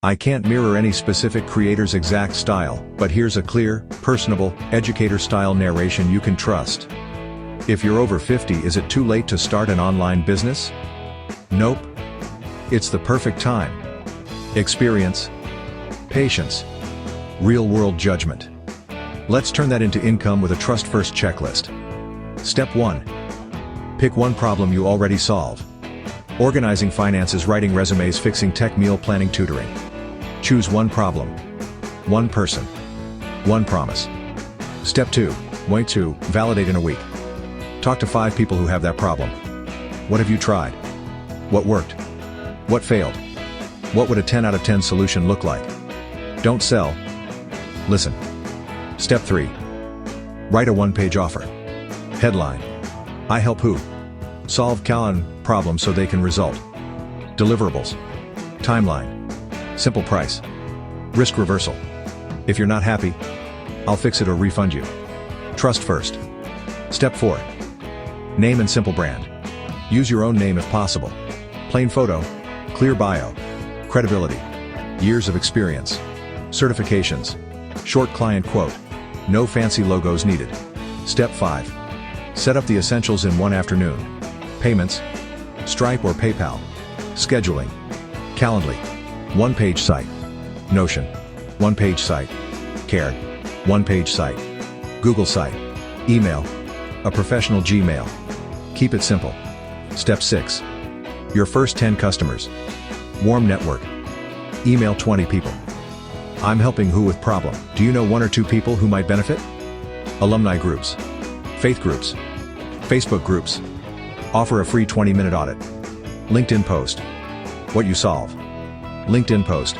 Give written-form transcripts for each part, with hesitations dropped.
I can't mirror any specific creator's exact style, but here's a clear, personable, educator-style narration you can trust. If you're over 50, is it too late to start an online business? Nope. It's the perfect time. Experience, patience, real-world judgment. Let's turn that into income with a trust-first checklist. Step 1. Pick one problem you already solve. Organizing finances, writing resumes, fixing tech, meal planning, tutoring. Choose one problem. One person. One promise. Step 2. Validate in a week. Talk to 5 people who have that problem. What have you tried? What worked? What failed? What would a 10 out of 10 solution look like? Don't sell. Listen. Step 3. Write a one-page offer. Headline: I help who? Solve problem so they can result. Deliverables. Timeline. Simple price. Risk reversal. If you're not happy, I'll fix it or refund you. Trust first. Step 4. Name and simple brand. Use your own name if possible. Plain photo, clear bio, credibility, years of experience, certifications, short client quote, no fancy logos needed. Step 5. Set up the essentials in one afternoon. Payments, Stripe or PayPal. Scheduling, Calendly, one-page site. Notion, one-page site. Cared, one-page site. Google site. Email, a professional Gmail. Keep it simple. Step 6. Your first 10 customers. Warm network. Email 20 people. I'm helping who with problem. Do you know 1 or 2 people who might benefit? Alumni groups. Faith groups. Facebook groups. Offer a free 20-minute audit. LinkedIn post. What you solve. LinkedIn post.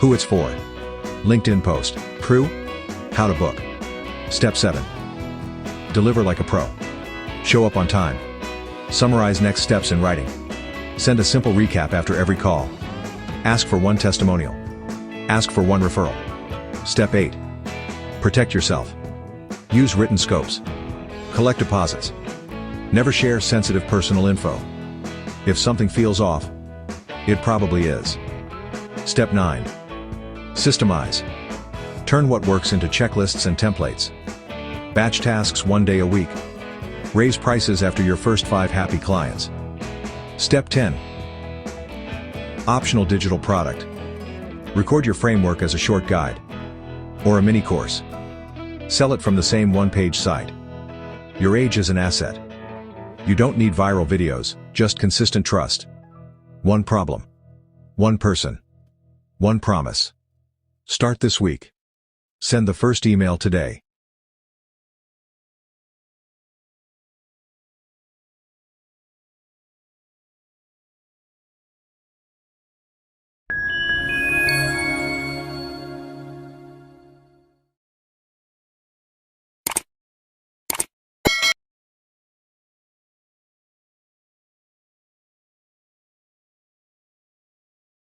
Who it's for. LinkedIn post. Crew. How to book. Step 7. Deliver like a pro. Show up on time. Summarize next steps in writing. Send a simple recap after every call. Ask for one testimonial. Ask for one referral. Step 8. Protect yourself. Use written scopes. Collect deposits. Never share sensitive personal info. If something feels off, it probably is. Step 9. Systemize. Turn what works into checklists and templates. Batch tasks 1 day a week. Raise prices after your first 5 happy clients. Step 10. Optional digital product. Record your framework as a short guide or a mini course. Sell it from the same one-page site. Your age is an asset. You don't need viral videos, just consistent trust. One problem. One person. One promise. Start this week. Send the first email today.